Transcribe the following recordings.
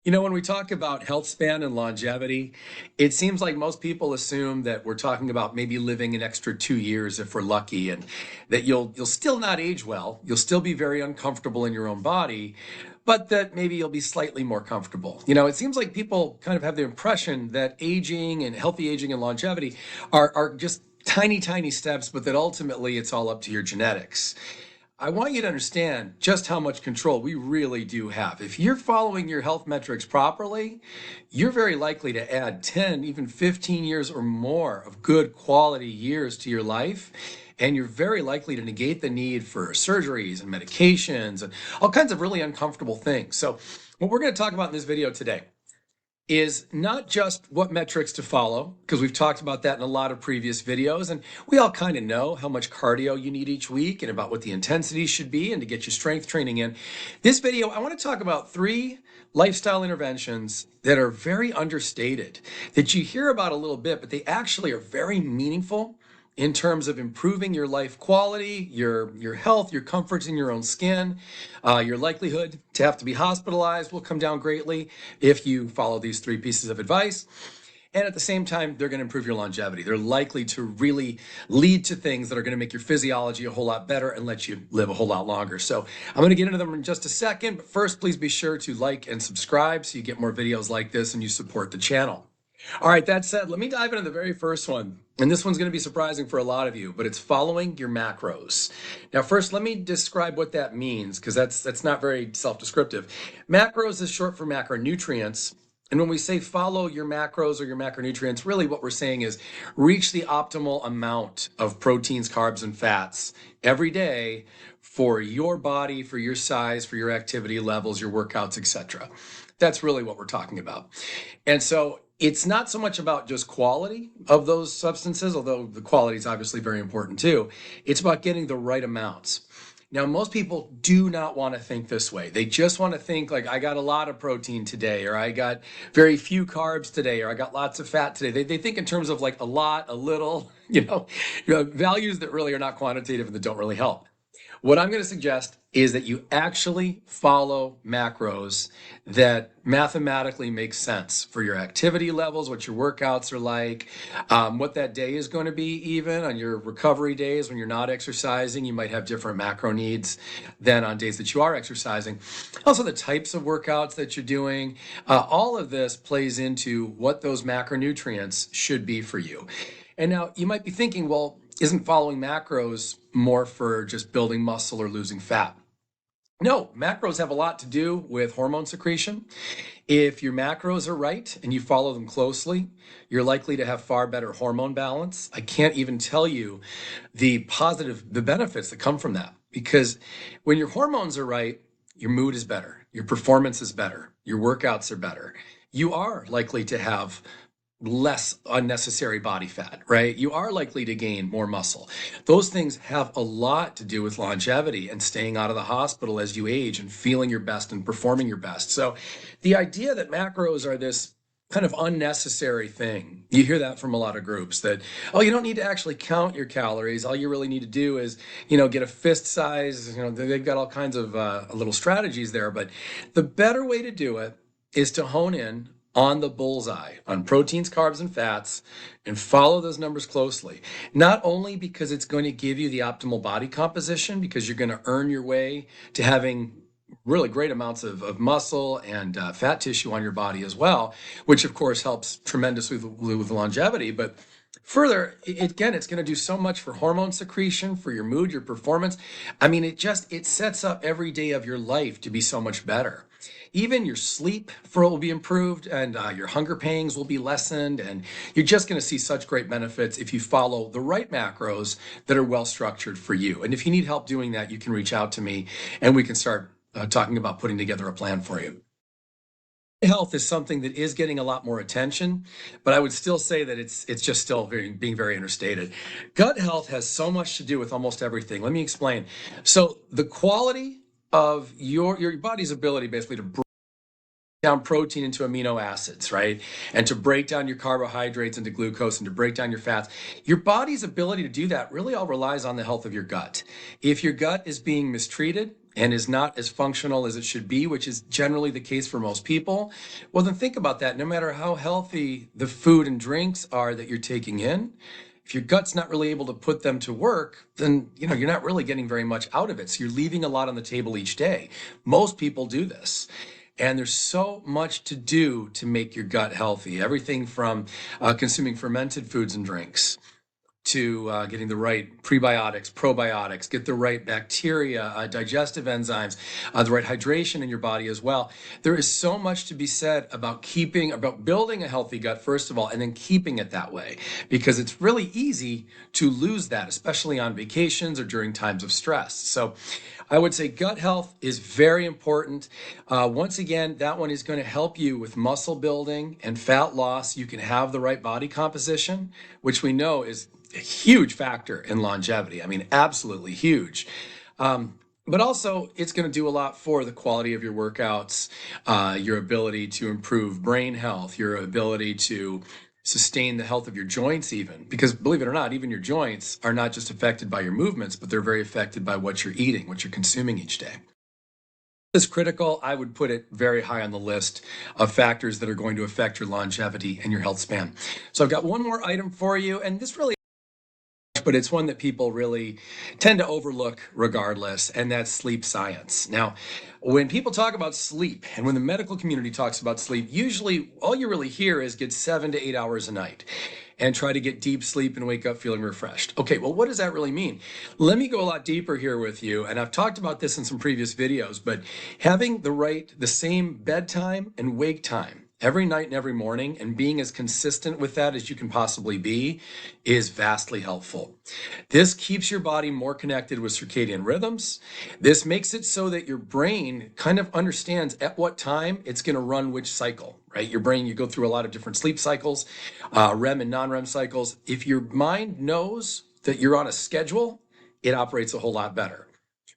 You know, when we talk about health span and longevity, it seems like most people assume that we're talking about maybe living an extra 2 years if we're lucky, and that you'll still not age well. You'll still be very uncomfortable in your own body, but that maybe you'll be slightly more comfortable. You know, it seems like people kind of have the impression that aging and healthy aging and longevity are just tiny, tiny steps, but that ultimately it's all up to your genetics. I want you to understand just how much control we really do have. If you're following your health metrics properly, you're very likely to add 10, even 15 years or more of good quality years to your life. And you're very likely to negate the need for surgeries and medications and all kinds of really uncomfortable things. So, what we're going to talk about in this video today is not just what metrics to follow, because we've talked about that in a lot of previous videos, and we all kind of know how much cardio you need each week and about what the intensity should be and to get your strength training in. This video, I want to talk about 3 lifestyle interventions that are very understated, that you hear about a little bit, but they actually are very meaningful in terms of improving your life quality, your health, your comforts in your own skin. Your likelihood to have to be hospitalized will come down greatly if you follow these 3 pieces of advice. And at the same time, they're going to improve your longevity. They're likely to really lead to things that are going to make your physiology a whole lot better and let you live a whole lot longer. So I'm going to get into them in just a second, but first, please be sure to like and subscribe so you get more videos like this and you support the channel. All right, that said, let me dive into the very first one. And this one's going to be surprising for a lot of you, but it's following your macros. Now, first, let me describe what that means, because that's not very self-descriptive. Macros is short for macronutrients. And when we say follow your macros or your macronutrients, really what we're saying is reach the optimal amount of proteins, carbs, and fats every day for your body, for your size, for your activity levels, your workouts, etc. That's really what we're talking about. And so it's not so much about just quality of those substances, although the quality is obviously very important too. It's about getting the right amounts. Now, most people do not want to think this way. They just want to think like, I got a lot of protein today, or I got very few carbs today, or I got lots of fat today. They think in terms of like a lot, a little, values that really are not quantitative and that don't really help. What I'm going to suggest is that you actually follow macros that mathematically make sense for your activity levels, what your workouts are like, what that day is going to be. Even on your recovery days when you're not exercising, you might have different macro needs than on days that you are exercising. Also, the types of workouts that you're doing, all of this plays into what those macronutrients should be for you. And now you might be thinking, well, isn't following macros more for just building muscle or losing fat? No, macros have a lot to do with hormone secretion. If your macros are right and you follow them closely, you're likely to have far better hormone balance. I can't even tell you the benefits that come from that, because when your hormones are right, your mood is better, your performance is better, your workouts are better. You are likely to have less unnecessary body fat, right? You are likely to gain more muscle. Those things have a lot to do with longevity and staying out of the hospital as you age and feeling your best and performing your best. So the idea that macros are this kind of unnecessary thing, you hear that from a lot of groups that, oh, you don't need to actually count your calories. All you really need to do is, get a fist size. They've got all kinds of little strategies there, but the better way to do it is to hone in on the bullseye, on proteins, carbs, and fats, and follow those numbers closely. Not only because it's going to give you the optimal body composition, because you're going to earn your way to having really great amounts of muscle and fat tissue on your body as well, which of course helps tremendously with longevity, but further, again, it's going to do so much for hormone secretion, for your mood, your performance. I mean, it sets up every day of your life to be so much better. Even your sleep will be improved, and your hunger pangs will be lessened, and you're just going to see such great benefits if you follow the right macros that are well structured for you. And if you need help doing that, you can reach out to me and we can start talking about putting together a plan for you. Health is something that is getting a lot more attention, but I would still say that it's just still being very understated. Gut health has so much to do with almost everything. Let me explain. So the quality of your body's ability basically to break down protein into amino acids, right? And to break down your carbohydrates into glucose and to break down your fats. Your body's ability to do that really all relies on the health of your gut. If your gut is being mistreated, and is not as functional as it should be, which is generally the case for most people, well, then think about that. No matter how healthy the food and drinks are that you're taking in, if your gut's not really able to put them to work, then you're not really getting very much out of it. So you're leaving a lot on the table each day. Most people do this. And there's so much to do to make your gut healthy. Everything from consuming fermented foods and drinks to getting the right prebiotics, probiotics, get the right bacteria, digestive enzymes, the right hydration in your body as well. There is so much to be said about building a healthy gut, first of all, and then keeping it that way, because it's really easy to lose that, especially on vacations or during times of stress. So I would say gut health is very important. Once again, that one is going to help you with muscle building and fat loss. You can have the right body composition, which we know is a huge factor in longevity. I mean, absolutely huge. But also, it's going to do a lot for the quality of your workouts, your ability to improve brain health, your ability to sustain the health of your joints even. Because believe it or not, even your joints are not just affected by your movements, but they're very affected by what you're eating, what you're consuming each day. Is critical. I would put it very high on the list of factors that are going to affect your longevity and your health span. So I've got one more item for you, and this really, but it's one that people really tend to overlook regardless, and that's sleep science. Now, when people talk about sleep and when the medical community talks about sleep, usually all you really hear is get 7 to 8 hours a night and try to get deep sleep and wake up feeling refreshed. Okay, well, what does that really mean? Let me go a lot deeper here with you, and I've talked about this in some previous videos, but having the same bedtime and wake time every night and every morning, and being as consistent with that as you can possibly be, is vastly helpful. This keeps your body more connected with circadian rhythms. This makes it so that your brain kind of understands at what time it's going to run which cycle, right? Your brain, you go through a lot of different sleep cycles, REM and non-REM cycles. If your mind knows that you're on a schedule, it operates a whole lot better.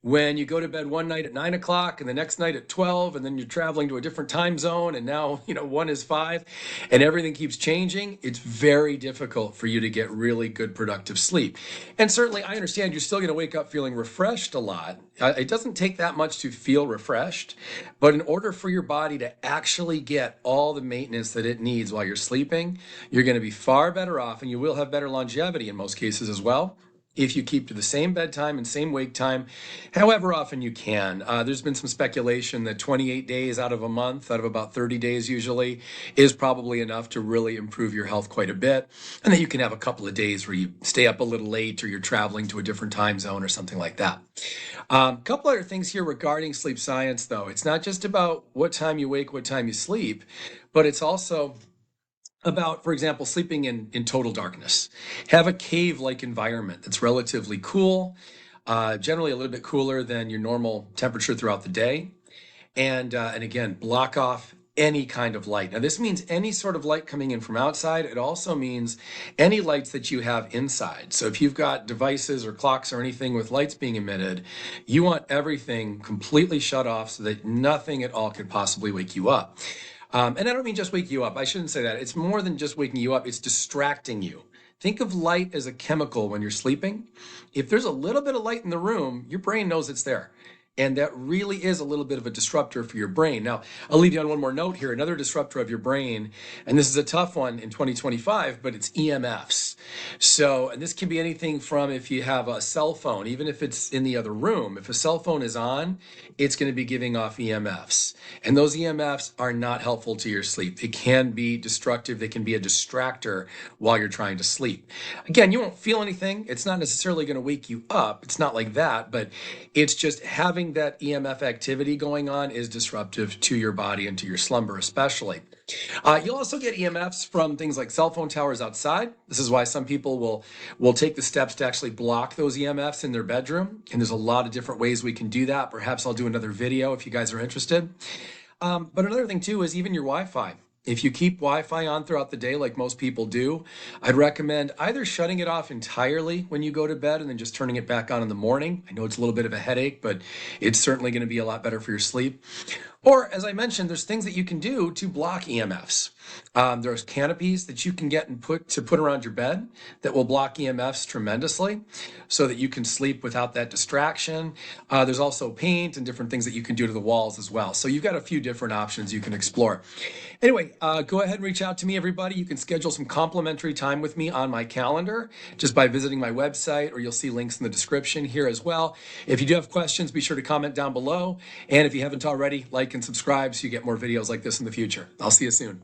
When you go to bed one night at 9 o'clock and the next night at 12, and then you're traveling to a different time zone, and now, one is 5, and everything keeps changing, it's very difficult for you to get really good productive sleep. And certainly I understand you're still going to wake up feeling refreshed a lot. It doesn't take that much to feel refreshed, but in order for your body to actually get all the maintenance that it needs while you're sleeping, you're going to be far better off, and you will have better longevity in most cases as well, if you keep to the same bedtime and same wake time, however often you can. There's been some speculation that 28 days out of a month, out of about 30 days usually, is probably enough to really improve your health quite a bit. And then you can have a couple of days where you stay up a little late or you're traveling to a different time zone or something like that. A couple other things here regarding sleep science, though. It's not just about what time you wake, what time you sleep, but it's also about, for example, sleeping in total darkness. Have a cave-like environment that's relatively cool, generally a little bit cooler than your normal temperature throughout the day. And again, block off any kind of light. Now, this means any sort of light coming in from outside. It also means any lights that you have inside. So if you've got devices or clocks or anything with lights being emitted, you want everything completely shut off so that nothing at all could possibly wake you up. And I don't mean just wake you up. I shouldn't say that. It's more than just waking you up. It's distracting you. Think of light as a chemical when you're sleeping. If there's a little bit of light in the room, your brain knows it's there. And that really is a little bit of a disruptor for your brain. Now, I'll leave you on one more note here. Another disruptor of your brain, and this is a tough one in 2025, but it's EMFs. So, and this can be anything from if you have a cell phone, even if it's in the other room. If a cell phone is on, it's going to be giving off EMFs. And those EMFs are not helpful to your sleep. They can be destructive. They can be a distractor while you're trying to sleep. Again, you won't feel anything. It's not necessarily going to wake you up. It's not like that, but it's just having that EMF activity going on is disruptive to your body and to your slumber especially. You'll also get EMFs from things like cell phone towers outside. This is why some people will take the steps to actually block those EMFs in their bedroom. And there's a lot of different ways we can do that. Perhaps I'll do another video if you guys are interested. But another thing too is even your Wi-Fi. If you keep Wi-Fi on throughout the day, like most people do, I'd recommend either shutting it off entirely when you go to bed and then just turning it back on in the morning. I know it's a little bit of a headache, but it's certainly going to be a lot better for your sleep. Or, as I mentioned, there's things that you can do to block EMFs. There's canopies that you can get and put around your bed that will block EMFs tremendously, so that you can sleep without that distraction. There's also paint and different things that you can do to the walls as well. So you've got a few different options you can explore. Anyway, go ahead and reach out to me, everybody. You can schedule some complimentary time with me on my calendar just by visiting my website, or you'll see links in the description here as well. If you do have questions, be sure to comment down below. And if you haven't already, like and subscribe so you get more videos like this in the future. I'll see you soon.